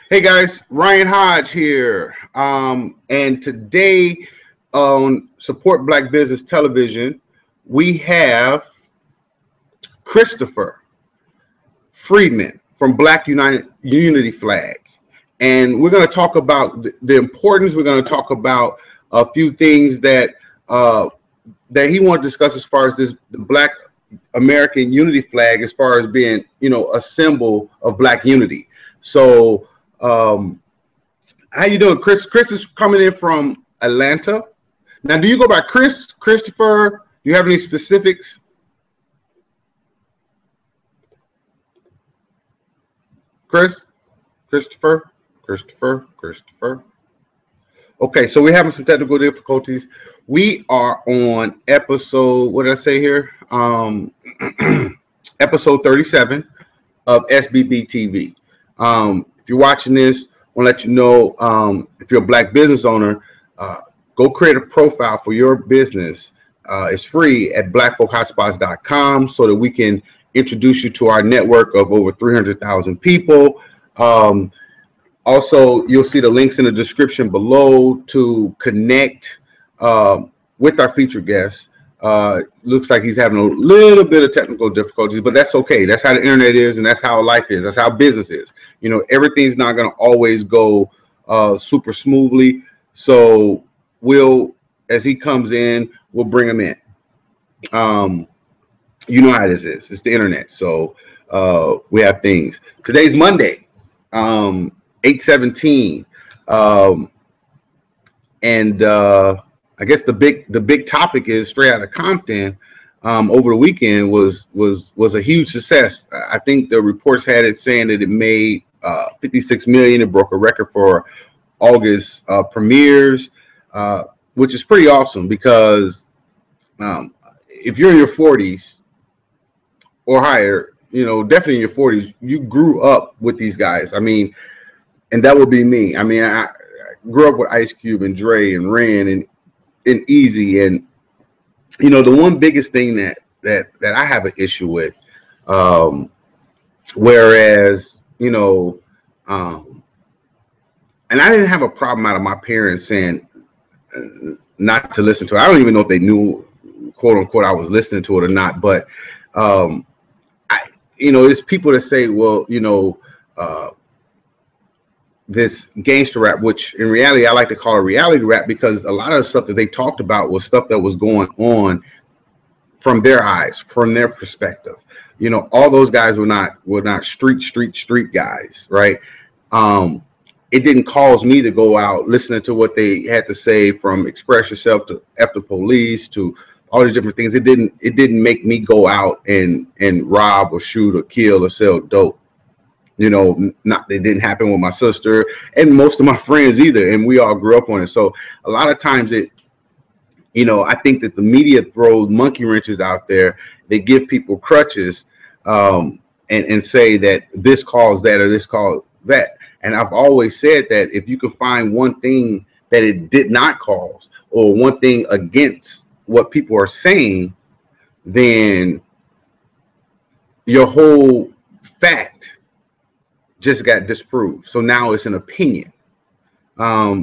Hey guys, Ryan Hodge here. And today on Support Black Business Television, we have Christopher Freeman from Black United Unity Flag. And we're going to talk about the importance. We're going to talk about a few things that that he wants to discuss as far as the Black American Unity Flag, as far as being, a symbol of Black unity. So, how you doing, Chris? Chris is coming in from Atlanta. Now, do you go by Chris, Christopher? Do you have any specifics? Christopher. Okay, so we're having some technical difficulties. We are on episode, what did I say here? Episode 37 of SBB TV. If you're watching this, I want to let you know, if you're a Black business owner, go create a profile for your business. It's free at blackfolkhotspots.com so that we can introduce you to our network of over 300,000 people. Also, you'll see the links in the description below to connect with our featured guest. Looks like he's having a little bit of technical difficulties, but that's okay. That's how the internet is, and that's how life is. That's how business is. Everything's not going to always go super smoothly. So as he comes in, we'll bring him in. You know how this is. It's the internet. So we have things. Today's Monday, 8/17, and I guess the big topic is straight out of Compton. Over the weekend was a huge success. I think the reports had it saying that it made 56 million. It broke a record for August premieres, which is pretty awesome because if you're in your 40s or higher, definitely in your 40s, you grew up with these guys. I mean, and that would be me. I mean, I grew up with Ice Cube and Dre and Ren and Easy, and the one biggest thing that I have an issue with, whereas and I didn't have a problem out of my parents saying not to listen to it. I don't even know if they knew, quote unquote, I was listening to it or not, but it's people that say, well, this gangster rap, which in reality I like to call it reality rap, because a lot of the stuff that they talked about was stuff that was going on from their eyes, from their perspective. All those guys were not street guys, right? It didn't cause me to go out listening to what they had to say, from Express Yourself to F the Police to all these different things. It didn't make me go out and rob or shoot or kill or sell dope. It didn't happen with my sister and most of my friends either, and we all grew up on it. So a lot of times I think that the media throws monkey wrenches out there. They give people crutches and say that this caused that or this caused that. And I've always said that if you could find one thing that it did not cause, or one thing against what people are saying, then your whole fact just got disproved. So now it's an opinion,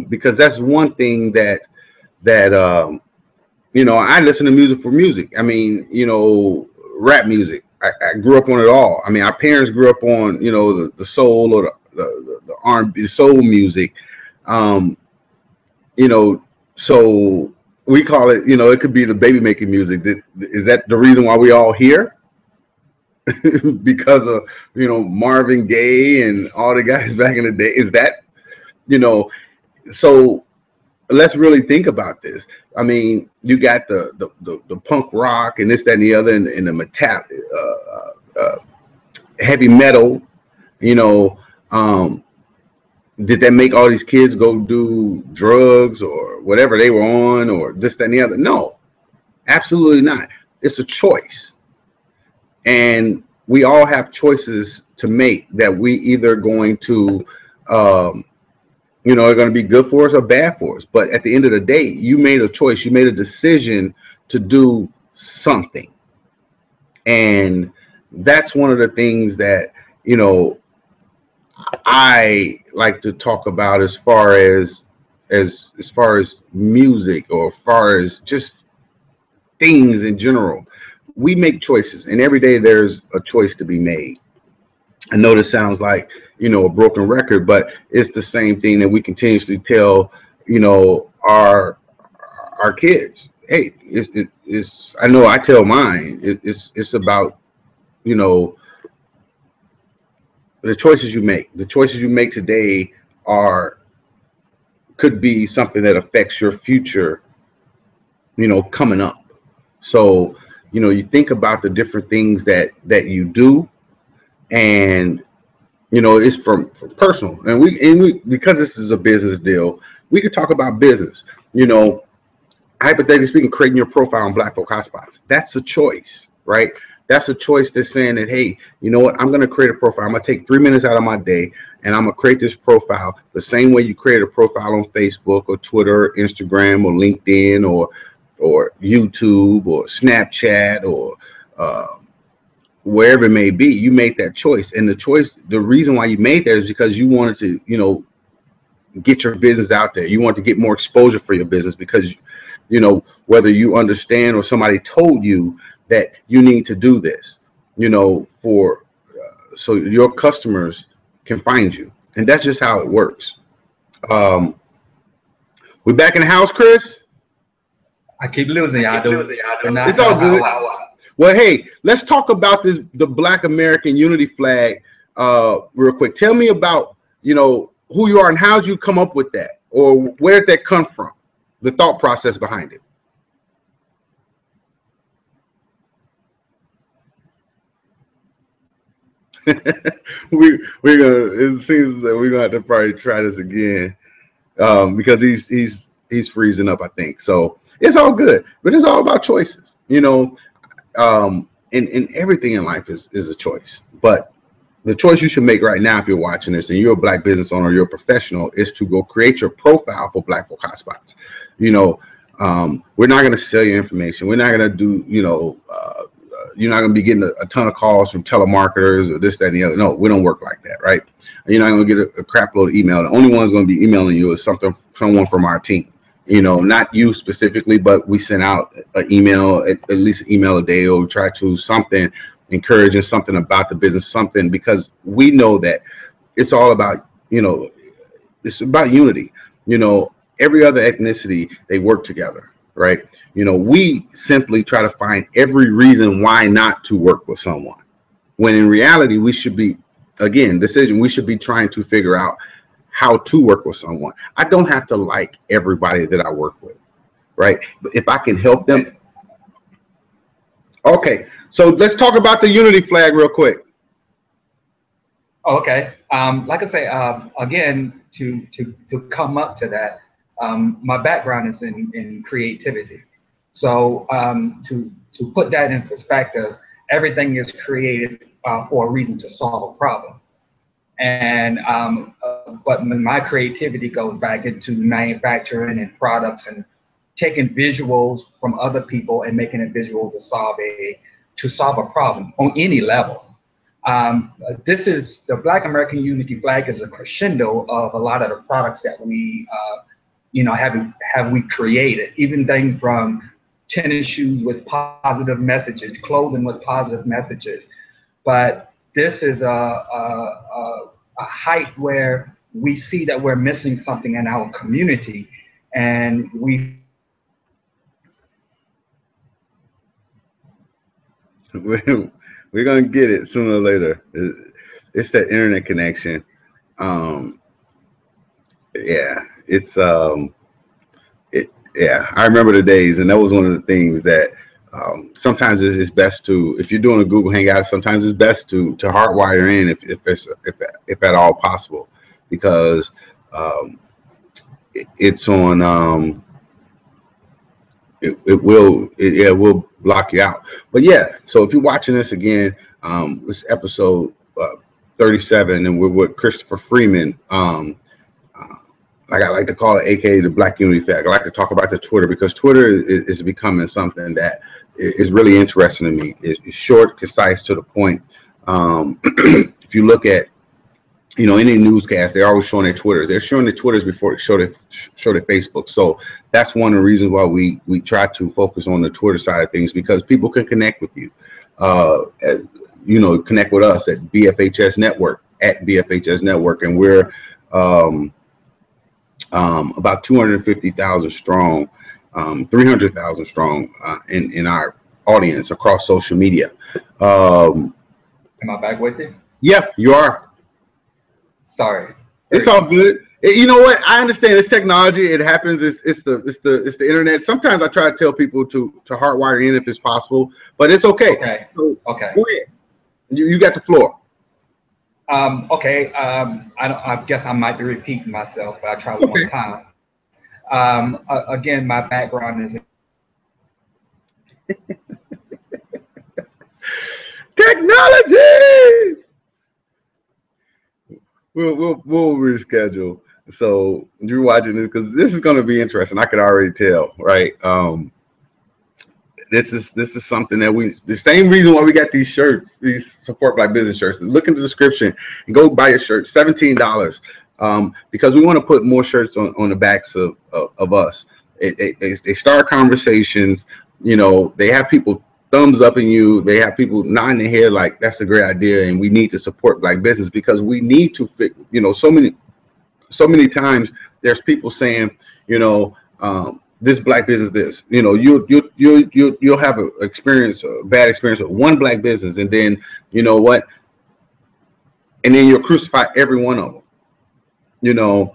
because that's one thing that I listen to music for music. I mean, rap music. I grew up on it all. I mean, our parents grew up on the soul or the R&B, the soul music. So we call it. It could be the baby making music. Is that the reason why we all here? Because of Marvin Gaye and all the guys back in the day? Is that so let's really think about this. I mean, you got the punk rock and this, that, and the other, and the metal, heavy metal. Did that make all these kids go do drugs or whatever they were on, or this, that, and the other? No, absolutely not. It's a choice. And we all have choices to make that we either going to, are going to be good for us or bad for us. But at the end of the day, you made a choice. You made a decision to do something. And that's one of the things that, I like to talk about as far as music, or as far as just things in general. We make choices, and every day there's a choice to be made. I know this sounds like, a broken record, but it's the same thing that we continuously tell, our kids. Hey, it's I know I tell mine. It's about, you know the choices you make. The choices you make today are could be something that affects your future, coming up. So, you think about the different things that you do, and it's from personal, and we because this is a business deal, we could talk about business. Hypothetically speaking, creating your profile on Black Folk Hotspots, that's a choice, right? That's a choice that's saying that, hey, you know what, I'm going to create a profile. I'm going to take 3 minutes out of my day, and I'm going to create this profile the same way you create a profile on Facebook or Twitter, or Instagram, or LinkedIn, or YouTube, or Snapchat, or wherever it may be. You made that choice, and the reason why you made that is because you wanted to, get your business out there. You want to get more exposure for your business because, whether you understand or somebody told you that you need to do this, for so your customers can find you, and that's just how it works. Um, we back in the house, Chris. I keep losing y'all, dude. It's all good. Well, hey, let's talk about the Black American Unity flag real quick. Tell me about, who you are and how did you come up with that, or where did that come from, the thought process behind it. We're gonna. It seems that we're gonna have to probably try this again, because he's freezing up, I think. So it's all good, but it's all about choices. And everything in life is a choice. But the choice you should make right now, if you're watching this and you're a Black business owner, you're a professional, is to go create your profile for Black Folk Hotspots. We're not going to sell your information. We're not going to do, you're not going to be getting a ton of calls from telemarketers or this, that, and the other. No, we don't work like that, right? You're not going to get a crap load of email. The only one's going to be emailing you is someone from our team. Not you specifically, but we send out an email, at least an email a day, or we try to something encouraging, something about the business, something, because we know that it's all about, it's about unity. Every other ethnicity, they work together, right? We simply try to find every reason why not to work with someone, when in reality, we should be, again, we should be trying to figure out how to work with someone. I don't have to like everybody that I work with, right? But if I can help them. Okay, so let's talk about the Unity flag real quick. Okay, like I say, again, to come up to that, my background is in creativity. So to put that in perspective, everything is created for a reason, to solve a problem. And but my creativity goes back into manufacturing and products, and taking visuals from other people and making it visual to solve a problem on any level. This is the Black American Unity flag is a crescendo of a lot of the products that we have we created, even things from tennis shoes with positive messages, clothing with positive messages. But this is a height where we see that we're missing something in our community, and we're gonna get it sooner or later. It's that internet connection. Yeah, it's yeah, I remember the days, and that was one of the things that sometimes it's best to, if you're doing a Google Hangout, sometimes it's best to hardwire in if at all possible, because it's on it will block you out. But yeah, so if you're watching this again, this episode 37, and we're with Christopher Freeman. Like I like to call it, aka the Black Unity Flag. I like to talk about the Twitter, because Twitter is becoming something that is really interesting to me. It's short, concise, to the point. If you look at you know, any newscast, they're always showing their Twitters. They're showing their Twitters before they show their Facebook. So that's one of the reasons why we try to focus on the Twitter side of things, because people can connect with you. You know, connect with us at BFHS Network, at BFHS Network, and we're about 250,000 strong, 300,000 strong in our audience across social media. Am I back with you? Yeah, you are. Sorry. It's all good. You know what? I understand it's technology. It happens. It's the internet. Sometimes I try to tell people to hardwire in if it's possible, but it's okay. Okay. So, okay. Go ahead. You got the floor. Okay. I guess I might be repeating myself, but I'll try one more time. Again, my background is technology. We'll reschedule. So you're watching this because this is going to be interesting. I could already tell, right? This is something that the same reason why we got these shirts, these support Black business shirts. Look in the description and go buy your shirt. $17. Because we want to put more shirts on the backs of us. They start conversations. You know, they have people thumbs up in you. They have people nodding their head like that's a great idea, and we need to support Black business because we need to fit. You know, so many times there's people saying, you know, this Black business, this, you know, you'll have a bad experience with one Black business, and then you know what, and then you'll crucify every one of them. You know,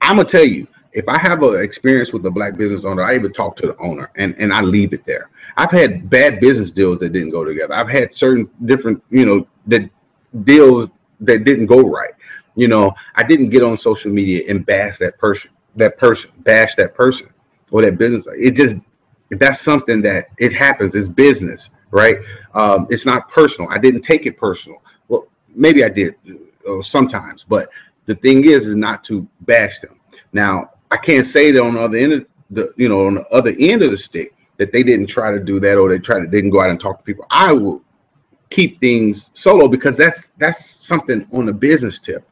I'm gonna tell you, if I have an experience with a Black business owner, I even talk to the owner and I leave it there. I've had bad business deals that didn't go together. I've had certain different, you know, deals that didn't go right. You know, I didn't get on social media and bash that person, bash that person or that business. That's something that it happens. It's business, right? It's not personal. I didn't take it personal. Well, maybe I did sometimes, but the thing is not to bash them. Now, I can't say that on the other end of on the other end of the stick that they didn't try to do that or they didn't go out and talk to people. I will keep things solo because that's something on the business tip.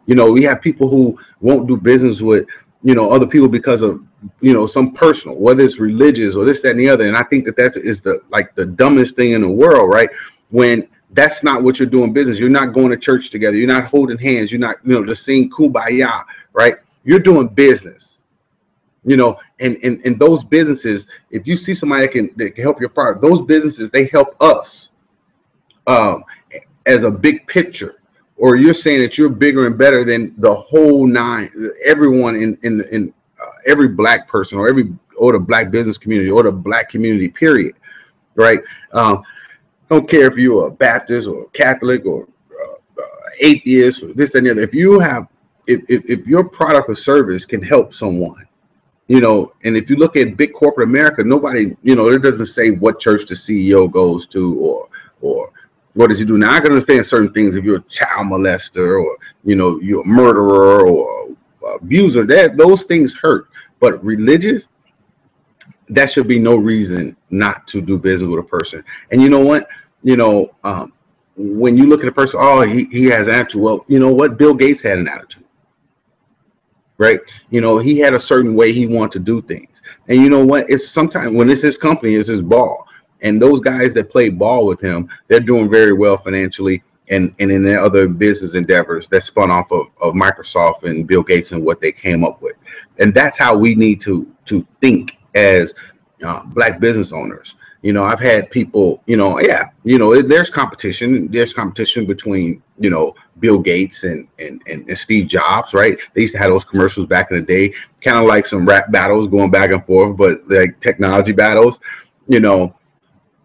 You know, we have people who won't do business with, you know, other people because of, you know, some personal, whether it's religious or this, that, and the other. And I think that is the dumbest thing in the world, right? When that's not what you're doing business. You're not going to church together. You're not holding hands. You're not, you know, just sing kumbaya, right? You're doing business. You know, and those businesses, if you see somebody that can help your product, those businesses, they help us as a big picture. Or you're saying that you're bigger and better than the whole nine, everyone in every Black person or the Black business community or the Black community, period, right? Don't care if you're a Baptist or Catholic or atheist or this and the other. If you have, if your product or service can help someone, you know, and if you look at big corporate America, nobody, you know, it doesn't say what church the CEO goes to or what does he do. Now I can understand certain things if you're a child molester or, you know, you're a murderer or abuser, those things hurt. But religious, that should be no reason not to do business with a person. And you know what? You know, when you look at a person, oh, he has attitude. Well, you know what? Bill Gates had an attitude, right? You know, he had a certain way he wanted to do things. And you know what? It's sometimes when it's his company, it's his ball. And those guys that play ball with him, they're doing very well financially and in their other business endeavors that spun off of Microsoft and Bill Gates and what they came up with. And that's how we need to think as Black business owners. You know, I've had people, you know, there's competition. There's competition between, you know, Bill Gates and Steve Jobs, right? They used to have those commercials back in the day, kind of like some rap battles going back and forth, but like technology battles, you know,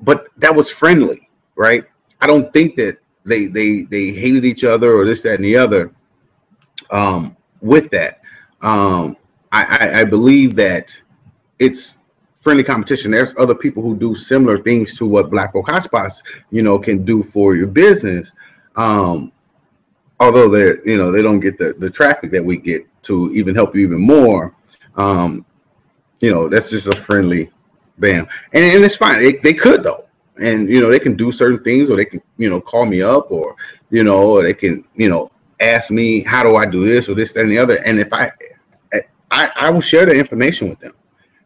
but that was friendly, right? I don't think that they hated each other or this, that, and the other with that. I believe that it's friendly competition. There's other people who do similar things to what Black Folk Hotspots, you know, can do for your business. Although they're, you know, they don't get the traffic that we get to even help you even more. You know, that's just a friendly bam. And it's fine. They could though. And, you know, they can do certain things or they can, you know, call me up or, you know, or they can, you know, ask me, how do I do this or this, that, and the other? And if I will share the information with them,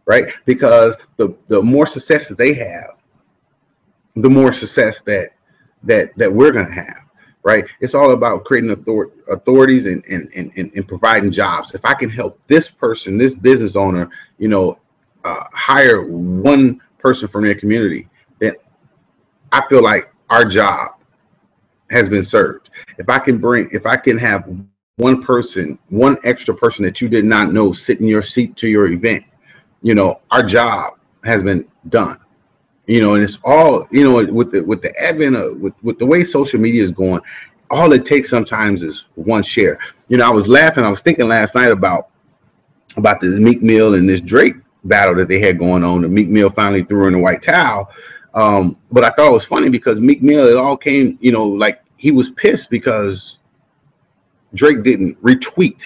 right? Because the more success that they have, the more success that we're going to have, right? It's all about creating authorities and providing jobs. If I can help this person, this business owner, hire one person from their community, then I feel like our job has been served. If I can have one person, one extra person that you did not know sit in your seat to your event, our job has been done. And it's all, with the advent of with the way social media is going, all it takes sometimes is one share. I was thinking last night about this Meek Mill and this Drake battle that they had going on. The Meek Mill finally threw in the white towel. But I thought it was funny because Meek Mill, it all came, like he was pissed because Drake didn't retweet,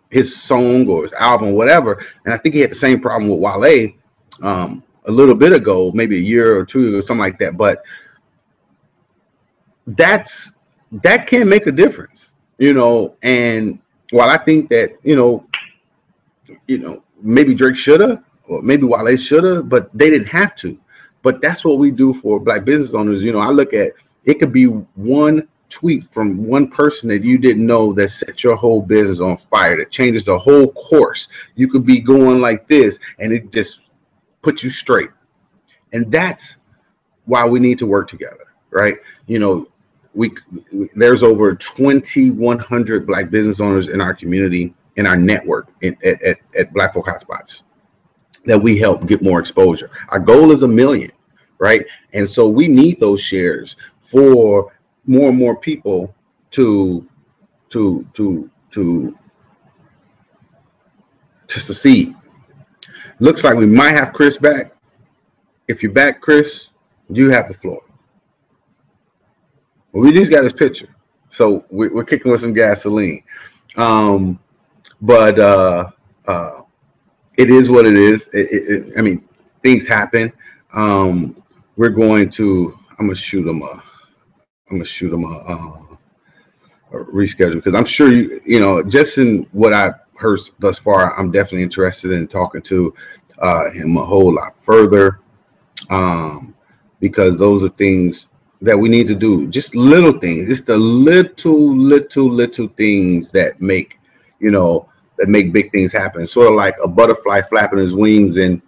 his song or his album or whatever. And I think he had the same problem with Wale a little bit ago, maybe a year or two ago, something like that. But that can make a difference, and while I think that, maybe Drake should have, or maybe Wale should have, but they didn't have to. But that's what we do for Black business owners. I look at it could be one tweet from one person that you didn't know that set your whole business on fire, that changes the whole course. You could be going like this and it just puts you straight. And that's why we need to work together, right? There's over 2,100 Black business owners in our community, in our network at Black Folk Hotspots that we help get more exposure. Our goal is 1 million, right? And so we need those shares for more and more people to succeed. Looks like we might have Chris back. If you're back, Chris, you have the floor. Well, we just got his picture, so we're kicking with some gasoline. But it is what it is. I mean, things happen. We're going to. I'm gonna shoot him a reschedule because I'm sure just in what I've heard thus far, I'm definitely interested in talking to him a whole lot further, because those are things that we need to do. Just little things. It's the little things that make big things happen. Sort of like a butterfly flapping his wings in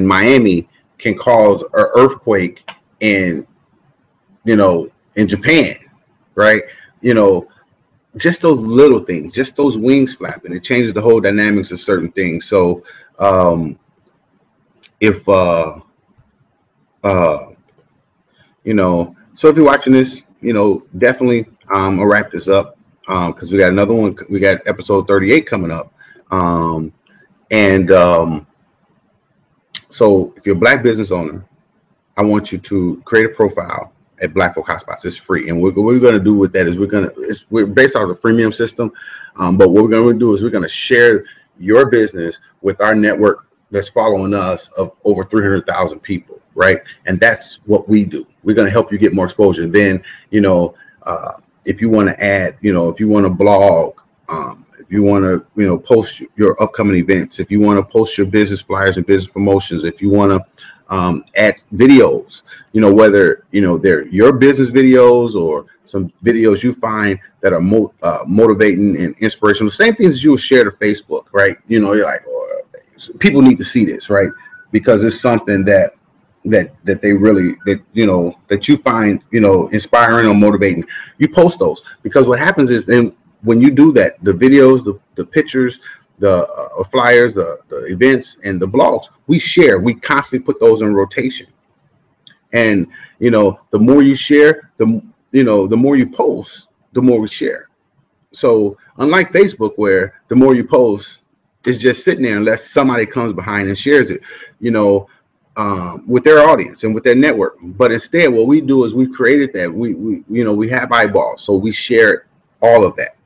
Miami can cause an earthquake in Japan, right? Just those little things, just those wings flapping, it changes the whole dynamics of certain things. So so if you're watching this, definitely I'll wrap this up because we got another one. We got episode 38 coming up. So if you're a Black business owner, I want you to create a profile at Black Folk Hotspots. It's free. And what we're going to do with that is we're based on the freemium system. But what we're going to do is we're going to share your business with our network that's following us of over 300,000 people, right? And that's what we do. We're going to help you get more exposure. And then, if you want to add, if you want to blog, if you want to, post your upcoming events, if you want to post your business flyers and business promotions, if you want to add videos, whether, they're your business videos or some videos you find that are motivating and inspirational, the same things as you will share to Facebook, right? You're like, people need to see this, right? Because it's something that they really, that you find, inspiring or motivating. You post those, because what happens is then when you do that, the videos, the pictures, the flyers, the events, and the blogs, we constantly put those in rotation. And the more you share, the more you post, the more we share. So unlike Facebook, where the more you post, it's just sitting there unless somebody comes behind and shares it, with their audience and with their network. But instead, what we do is we've created that we have eyeballs, so we share all of that,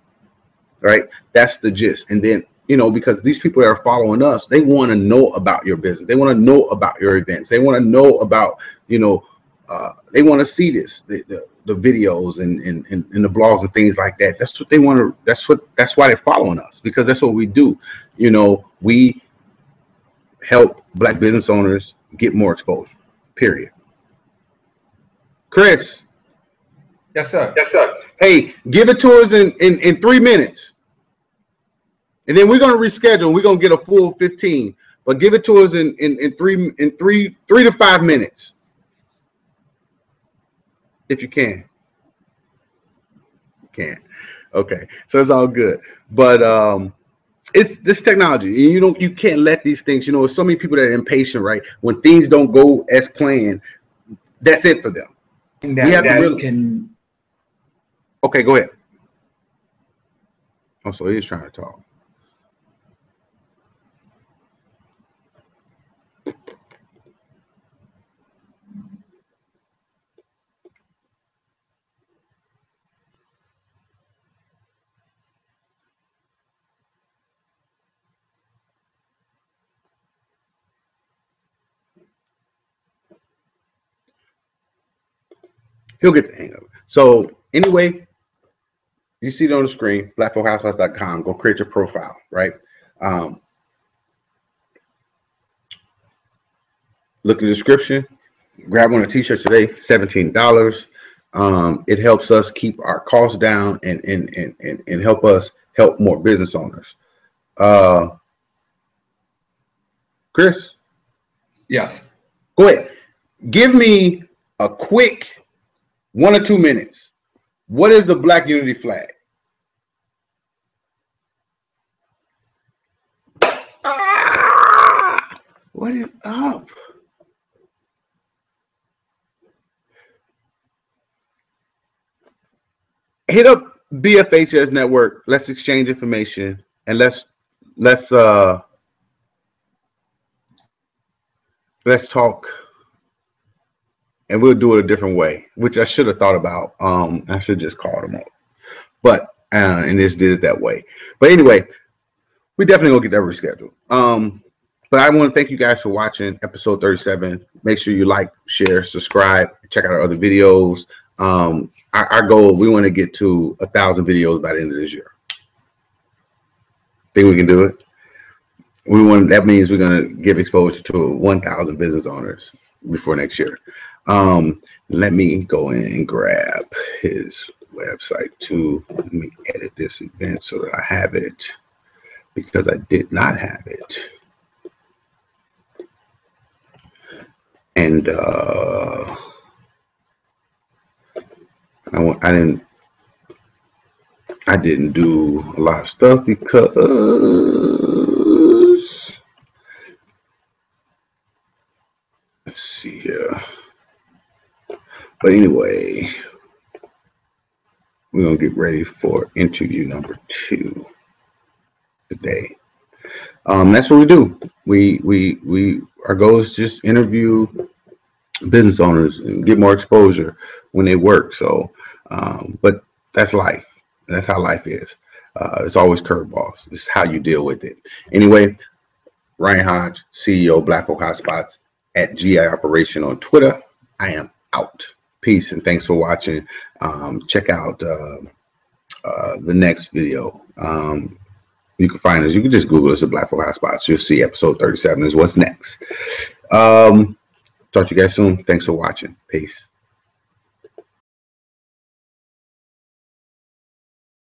right? That's the gist. And then because these people that are following us, they want to know about your business, they want to know about your events, they want to know about they want to see this. the videos and the blogs and things like that. That's what they want to. That's why they're following us, because that's what we do. You know, we help Black business owners get more exposure. Period. Chris. Yes, sir. Yes, sir. Hey, give it to us in 3 minutes. And then we're gonna reschedule. We're gonna get a full 15. But give it to us in 3 to 5 minutes. If you can. You can. Okay. So it's all good. But it's this technology. You can't let these things, there's so many people that are impatient, right? When things don't go as planned, that's it for them. We have to really Okay, go ahead. Oh, so he's trying to talk. He'll get the hang of it. So anyway, you see it on the screen, blackfolkhouseplots.com. Go create your profile, right? Look in the description. Grab one of the t-shirts today, $17. It helps us keep our costs down and help us help more business owners. Chris? Yes. Go ahead. Give me a quick 1 or 2 minutes. What is the Black Unity flag? What is up? Hit up BFHS Network. Let's exchange information and let's talk. And we'll do it a different way, which I should have thought about. I should just call them up, but and just did it that way. But anyway, we definitely gonna get that rescheduled. But I want to thank you guys for watching episode 37. Make sure you like, share, subscribe, check out our other videos. Our goal, we want to get to 1,000 videos by the end of this year. Think we can do it? That means we're gonna give exposure to 1,000 business owners before next year. Let me go in and grab his website too. Let me edit this event so that I have it, because I did not have it. And I didn't do a lot of stuff because let's see here. But anyway, we're gonna get ready for interview number 2 today. That's what we do. We our goal is just interview business owners and get more exposure when they work. So, but that's life. That's how life is. It's always curveballs. It's how you deal with it. Anyway, Ryan Hodge, CEO, Black Folk Hotspots at GI Operation on Twitter. I am out. Peace and thanks for watching. Check out the next video. You can find us. You can just Google us at Black Folk Hotspots. You'll see episode 37 is what's next. Talk to you guys soon. Thanks for watching. Peace.